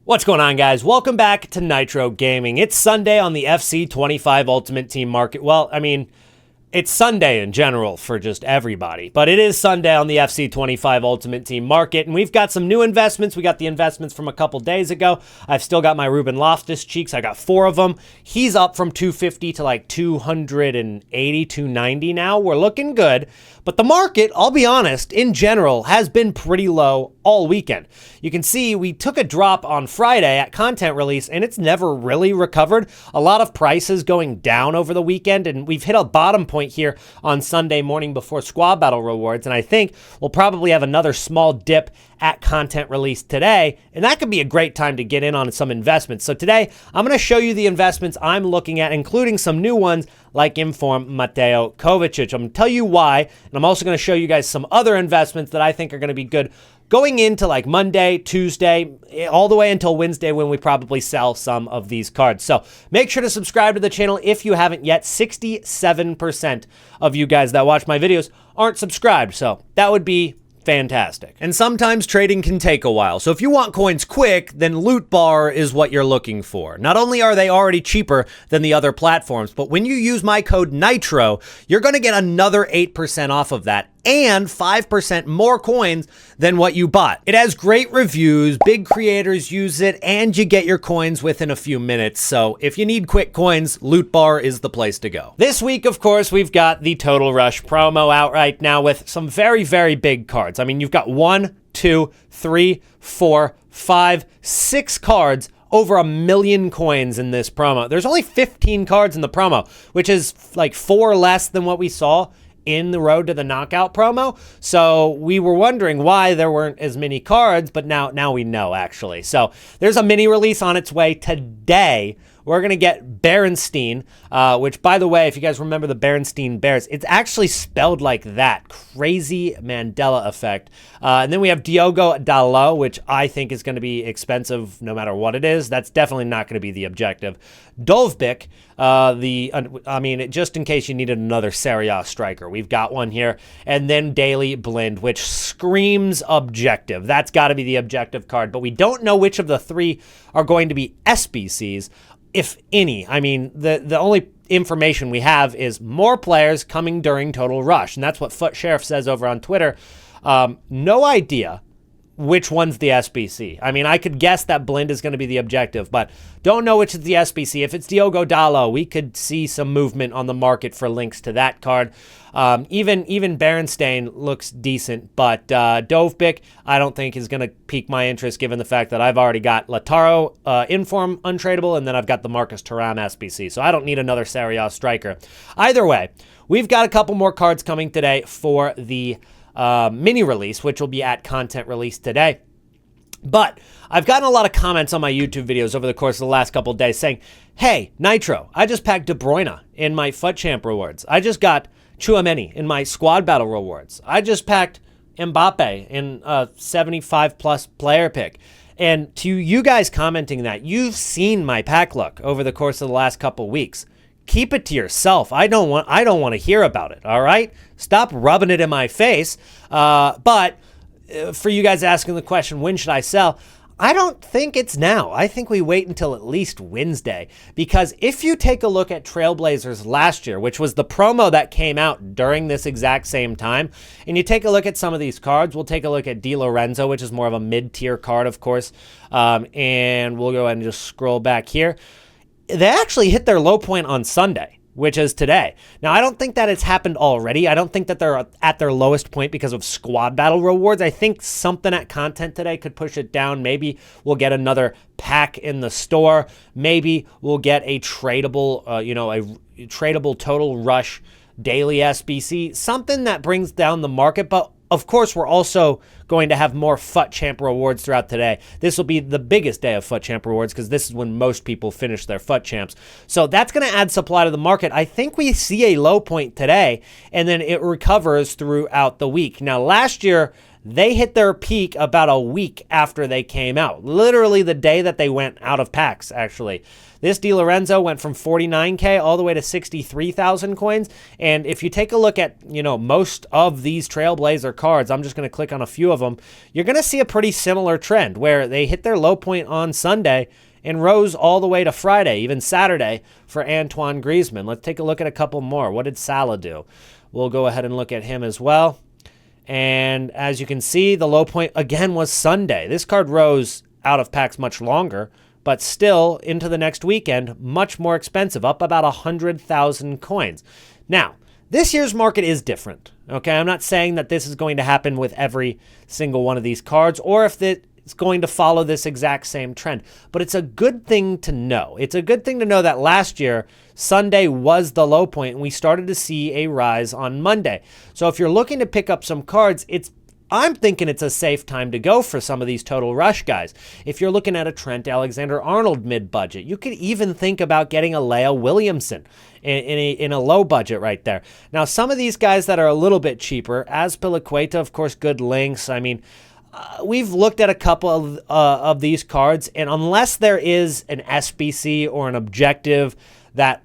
What's going on, guys? Welcome back to Nitro Gaming. It's Sunday on the FC 25 Ultimate Team market. Well, I mean, it's Sunday in general for just everybody, but it is Sunday on the FC 25 Ultimate Team market, and we've got some new investments. We got the investments from a couple days ago. I've still got my Ruben Loftus-Cheeks. I got 4 of them. He's up from 250 to like 280, 290 now. We're looking good, but the market, I'll be honest, in general, has been pretty low all weekend. You can see we took a drop on Friday at content release, and it's never really recovered. A lot of prices going down over the weekend, and we've hit a bottom point here on Sunday morning before squad battle rewards, and I think we'll probably have another small dip at content release today, and that could be a great time to get in on some investments. So today, I'm going to show you the investments I'm looking at, including some new ones like Inform Mateo Kovacic. I'm going to tell you why, and I'm also going to show you guys some other investments that I think are going to be good going into like Monday, Tuesday, all the way until Wednesday when we probably sell some of these cards. So make sure to subscribe to the channel if you haven't yet. 67% of you guys that watch my videos aren't subscribed, so that would be fantastic. And sometimes trading can take a while. So if you want coins quick, then Loot Bar is what you're looking for. Not only are they already cheaper than the other platforms, but when you use my code NITRO, you're going to get another 8% off of that and 5% more coins than what you bought. It has great reviews, big creators use it, and you get your coins within a few minutes. So if you need quick coins, Loot Bar is the place to go. This week, of course, we've got the Total Rush promo out right now with some very, very big cards. I mean, you've got 1, 2, 3, 4, 5, 6 cards over 1 million coins in this promo. There's only 15 cards in the promo, which is like 4 less than what we saw in the Road to the Knockout promo. So we were wondering why there weren't as many cards, but now we know, actually. So there's a mini release on its way today. We're going to get Berenstein, which, by the way, if you guys remember the Berenstein Bears, it's actually spelled like that. Crazy Mandela effect. And then we have Diogo Dalot, which I think is going to be expensive no matter what it is. That's definitely not going to be the objective. Dovbyk, just in case you needed another Serie A striker, we've got one here. And then Daily Blind, which screams objective. That's got to be the objective card, but we don't know which of the 3 are going to be SBCs, if any. I mean, the only information we have is more players coming during Total Rush, and that's what Foot Sheriff says over on Twitter. No idea which one's the SBC. I mean, I could guess that Blind is going to be the objective, but don't know which is the SBC. If it's Diogo Dalot, we could see some movement on the market for links to that card. Even Berenstein looks decent, but Dovbyk, I don't think is going to pique my interest given the fact that I've already got Lautaro Inform untradeable, and then I've got the Marcus Thuram SBC, so I don't need another Serie A striker. Either way, we've got a couple more cards coming today for the mini release, which will be at content release today. But I've gotten a lot of comments on my YouTube videos over the course of the last couple of days saying, hey, Nitro, I just packed De Bruyne in my FUT Champ rewards. I just got Tchouaméni in my squad battle rewards. I just packed Mbappe in a 75-plus player pick. And to you guys commenting that, you've seen my pack luck over the course of the last couple weeks. Keep it to yourself. I don't want to hear about it, all right? Stop rubbing it in my face. But for you guys asking the question, when should I sell? I don't think it's now. I think we wait until at least Wednesday, because if you take a look at Trailblazers last year, which was the promo that came out during this exact same time, and you take a look at some of these cards, we'll take a look at Di Lorenzo, which is more of a mid-tier card, of course, and we'll go ahead and just scroll back here. They actually hit their low point on Sunday, which is today. Now, I don't think that it's happened already. I don't think that they're at their lowest point because of squad battle rewards. I think something at content today could push it down. Maybe we'll get another pack in the store. Maybe we'll get a tradable, a tradable Total Rush daily SBC, something that brings down the market. But of course, we're also going to have more FUT Champ rewards throughout today. This will be the biggest day of FUT Champ rewards because this is when most people finish their FUT Champs. So that's going to add supply to the market. I think we see a low point today, and then it recovers throughout the week. Now, last year, they hit their peak about a week after they came out. Literally the day that they went out of packs, actually. This Di Lorenzo went from 49K all the way to 63,000 coins. And if you take a look at, most of these Trailblazer cards, I'm just going to click on a few of them, you're going to see a pretty similar trend where they hit their low point on Sunday and rose all the way to Friday, even Saturday for Antoine Griezmann. Let's take a look at a couple more. What did Salah do? We'll go ahead and look at him as well. And as you can see, the low point again was Sunday. This card rose out of packs much longer, but still into the next weekend, much more expensive, up about 100,000 coins. Now, this year's market is different, okay? I'm not saying that this is going to happen with every single one of these cards or if it's going to follow this exact same trend, but it's a good thing to know. It's a good thing to know that last year, Sunday was the low point, and we started to see a rise on Monday. So if you're looking to pick up some cards, I'm thinking it's a safe time to go for some of these Total Rush guys. If you're looking at a Trent Alexander-Arnold mid-budget, you could even think about getting a Leah Williamson in a low budget right there. Now, some of these guys that are a little bit cheaper, Azpilicueta, of course, good links. I mean, we've looked at a couple of these cards, and unless there is an SBC or an objective that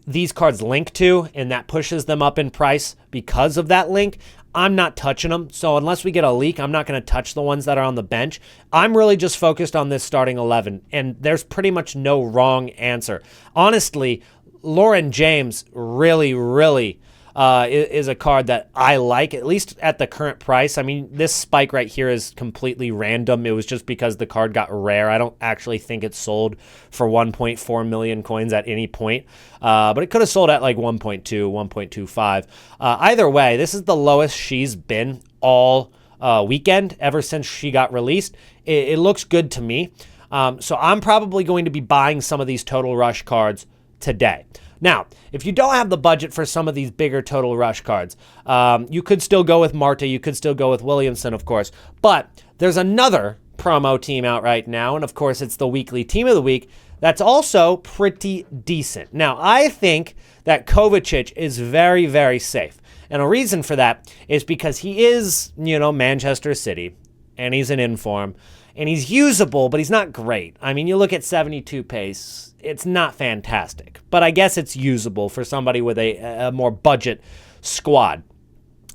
these cards link to and that pushes them up in price because of that link, I'm not touching them. So unless we get a leak, I'm not going to touch the ones that are on the bench. I'm really just focused on this starting 11, and there's pretty much no wrong answer. Honestly, Lauren James really is a card that I like, at least at the current price. I mean, this spike right here is completely random. It was just because the card got rare. I don't actually think it sold for 1.4 million coins at any point, but it could have sold at like 1.2, 1.25. Either way, this is the lowest she's been all weekend ever since she got released. It looks good to me. So I'm probably going to be buying some of these Total Rush cards today. Now, if you don't have the budget for some of these bigger Total Rush cards, you could still go with Marta, you could still go with Williamson, of course, but there's another promo team out right now, and of course it's the weekly team of the week that's also pretty decent. Now, I think that Kovacic is very safe, and a reason for that is because he is, Manchester City, and he's an inform, and he's usable, but he's not great. I mean, you look at 72 pace, it's not fantastic, but I guess it's usable for somebody with a more budget squad.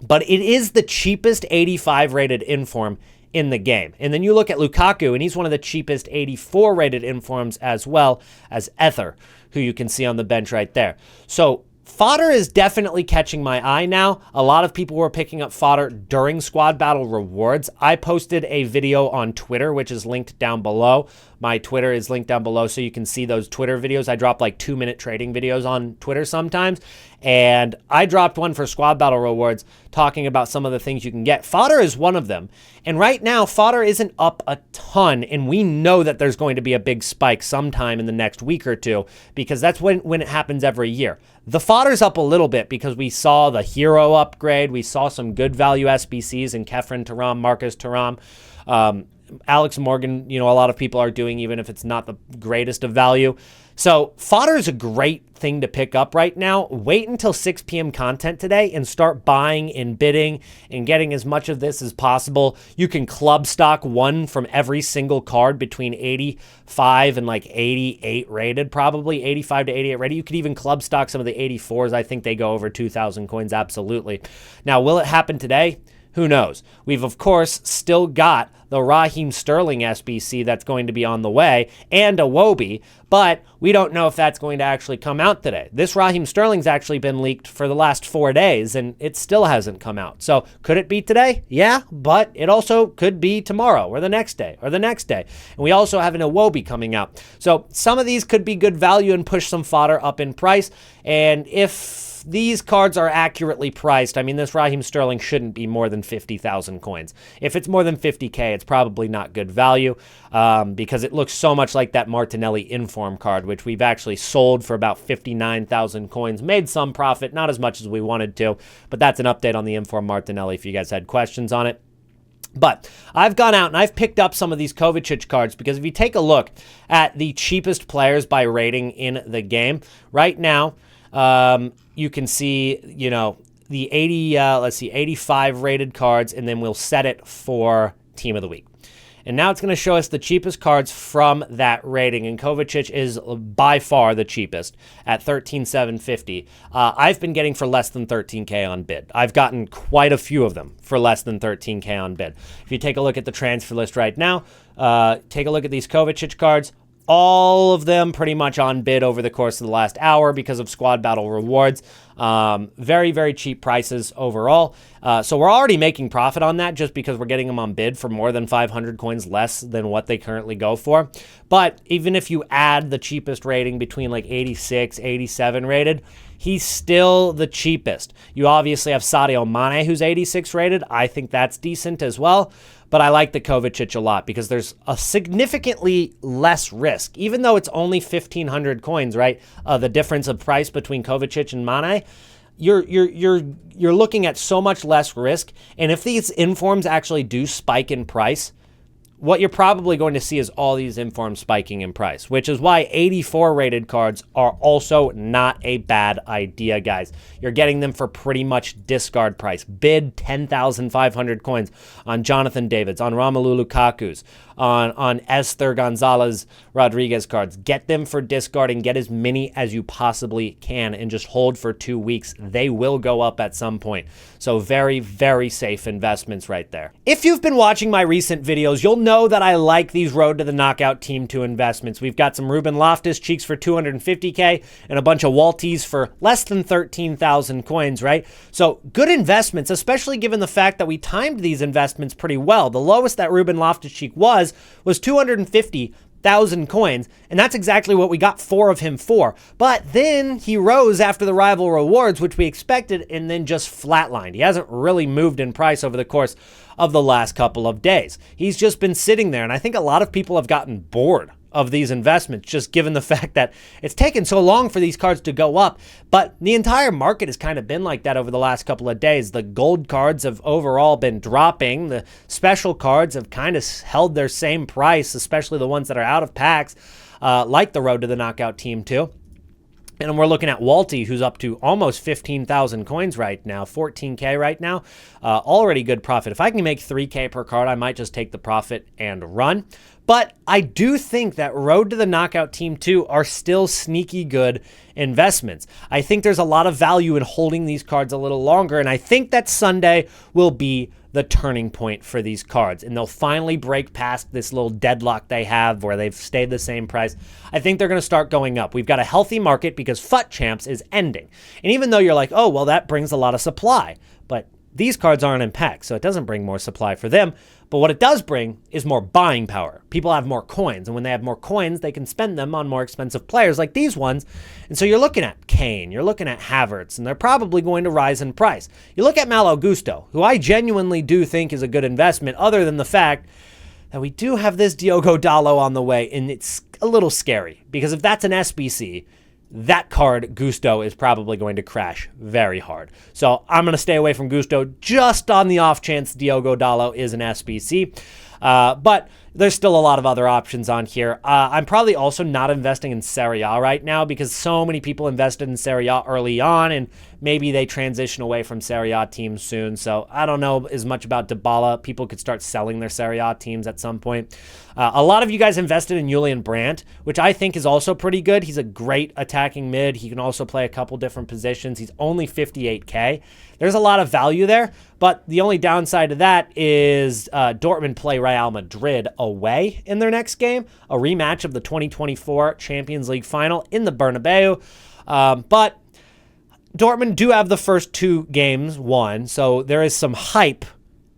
But it is the cheapest 85 rated inform in the game. And then you look at Lukaku, and he's one of the cheapest 84 rated informs, as well as Ether, who you can see on the bench right there. So fodder is definitely catching my eye now. A lot of people were picking up fodder during Squad Battle Rewards. I posted a video on Twitter, which is linked down below. My Twitter is linked down below, so you can see those Twitter videos. I drop like 2-minute trading videos on Twitter sometimes. And I dropped one for Squad Battle Rewards talking about some of the things you can get. Fodder is one of them. And right now, fodder isn't up a ton, and we know that there's going to be a big spike sometime in the next week or two, because that's when it happens every year. The fodder's up a little bit because we saw the hero upgrade. We saw some good value SBCs in Kefren Turam, Marcus Thuram. Alex Morgan, a lot of people are doing, even if it's not the greatest of value. So fodder is a great thing to pick up right now. Wait until 6 p.m. content today and start buying and bidding and getting as much of this as possible. You can club stock one from every single card between 85 and like 88 rated, probably 85 to 88 rated. You could even club stock some of the 84s. I think they go over 2,000 coins, absolutely. Now, will it happen today? Who knows? We've, of course, still got the Raheem Sterling SBC that's going to be on the way and a Wobie, but we don't know if that's going to actually come out today. This Raheem Sterling's actually been leaked for the last 4 days, and it still hasn't come out. So could it be today? Yeah, but it also could be tomorrow or the next day or the next day. And we also have an Iwobi coming out. So some of these could be good value and push some fodder up in price. And if these cards are accurately priced, I mean, this Raheem Sterling shouldn't be more than 50,000 coins. If it's more than 50K, it's probably not good value because it looks so much like that Martinelli Inform card, which we've actually sold for about 59,000 coins, made some profit, not as much as we wanted to, but that's an update on the Inform Martinelli if you guys had questions on it. But I've gone out and I've picked up some of these Kovacic cards because if you take a look at the cheapest players by rating in the game, right now, you can see, the 85 rated cards, and then we'll set it for Team of the Week. And now it's going to show us the cheapest cards from that rating. And Kovacic is by far the cheapest at 13,750. I've been getting for less than 13K on bid. I've gotten quite a few of them for less than 13K on bid. If you take a look at the transfer list right now, take a look at these Kovacic cards. All of them pretty much on bid over the course of the last hour because of squad battle rewards. Very, very cheap prices overall. So we're already making profit on that just because we're getting them on bid for more than 500 coins less than what they currently go for. But even if you add the cheapest rating between like 86, 87 rated, he's still the cheapest. You obviously have Sadio Mane, who's 86 rated. I think that's decent as well. But I like the Kovacic a lot because there's a significantly less risk. Even though it's only 1,500 coins, right? The difference of price between Kovacic and Mane, you're looking at so much less risk. And if these informs actually do spike in price, what you're probably going to see is all these informs spiking in price, which is why 84 rated cards are also not a bad idea, guys. You're getting them for pretty much discard price. Bid 10,500 coins on Jonathan David's, on Romelu Lukaku's, on Esther Gonzalez Rodriguez cards. Get them for discard and get as many as you possibly can and just hold for 2 weeks. They will go up at some point. So very, very safe investments right there. If you've been watching my recent videos, you'll know that I like these Road to the Knockout Team 2 investments. We've got some Ruben Loftus-Cheeks for 250K and a bunch of Walties for less than 13,000 coins, right? So good investments, especially given the fact that we timed these investments pretty well. The lowest that Ruben Loftus-Cheek was 250,000 coins, and that's exactly what we got 4 of him for. But then he rose after the rival rewards, which we expected, and then just flatlined. He hasn't really moved in price over the course of the last couple of days. He's just been sitting there, and I think a lot of people have gotten bored of these investments, just given the fact that it's taken so long for these cards to go up. But the entire market has kind of been like that over the last couple of days. The gold cards have overall been dropping. The special cards have kind of held their same price, especially the ones that are out of packs, like the Road to the Knockout Team 2. And we're looking at Walty, who's up to almost 15,000 coins right now, 14K right now. Already good profit. If I can make 3K per card, I might just take the profit and run. But I do think that Road to the Knockout Team 2 are still sneaky good investments. I think there's a lot of value in holding these cards a little longer, and I think that Sunday will be the turning point for these cards, and they'll finally break past this little deadlock they have where they've stayed the same price. I think they're going to start going up. We've got a healthy market because FUT Champs is ending. And even though you're like, oh, well, that brings a lot of supply, but these cards aren't in packs, so it doesn't bring more supply for them. But what it does bring is more buying power. People have more coins, and when they have more coins, they can spend them on more expensive players like these ones. And so you're looking at Kane, you're looking at Havertz, and they're probably going to rise in price. You look at Malo Gusto, who I genuinely do think is a good investment, other than the fact that we do have this Diogo Dalot on the way, and it's a little scary, because if that's an SBC, that card, Gusto, is probably going to crash very hard. So I'm going to stay away from Gusto just on the off chance Diogo Dalot is an SBC. But there's still a lot of other options on here. I'm probably also not investing in Serie A right now because so many people invested in Serie A early on, and maybe they transition away from Serie A teams soon. So I don't know as much about Dybala. People could start selling their Serie A teams at some point. A lot of you guys invested in Julian Brandt, which I think is also pretty good. He's a great attacking mid. He can also play a couple different positions. He's only 58K. There's a lot of value there, but the only downside to that is Dortmund play Real Madrid away in their next game, a rematch of the 2024 Champions League final in the Bernabeu. But Dortmund do have the first 2 games won, so there is some hype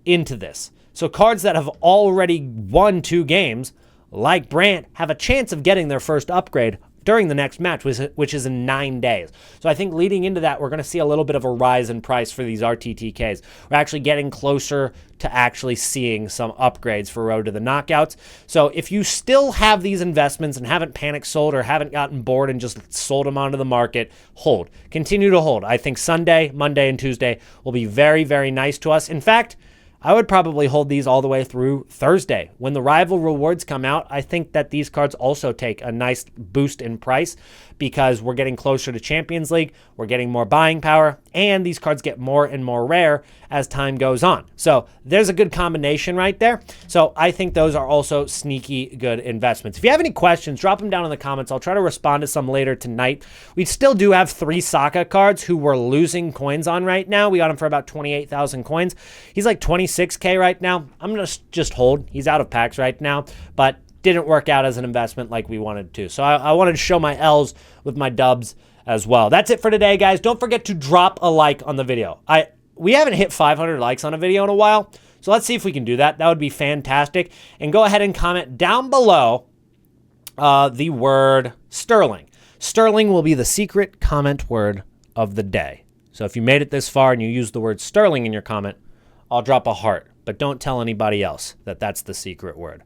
into this. So cards that have already won 2 games, like Brandt, have a chance of getting their first upgrade during the next match, which is in 9 days. So I think leading into that, we're going to see a little bit of a rise in price for these RTTKs. We're actually getting closer to actually seeing some upgrades for Road to the Knockouts. So if you still have these investments and haven't panic sold or haven't gotten bored and just sold them onto the market, hold. Continue to hold. I think Sunday, Monday, and Tuesday will be very, very nice to us. In fact, I would probably hold these all the way through Thursday. When the rival rewards come out, I think that these cards also take a nice boost in price because we're getting closer to Champions League, we're getting more buying power, and these cards get more and more rare as time goes on. So there's a good combination right there. So I think those are also sneaky good investments. If you have any questions, drop them down in the comments. I'll try to respond to some later tonight. We still do have 3 Saka cards who we're losing coins on right now. We got him for about 28,000 coins. He's like 26K right now. I'm going to just hold. He's out of packs right now, but didn't work out as an investment like we wanted to. So I wanted to show my L's with my dubs as well. That's it for today, guys. Don't forget to drop a like on the video. We haven't hit 500 likes on a video in a while, so let's see if we can do that. That would be fantastic. And go ahead and comment down below the word Sterling. Sterling will be the secret comment word of the day. So if you made it this far and you use the word Sterling in your comment, I'll drop a heart. But don't tell anybody else that that's the secret word.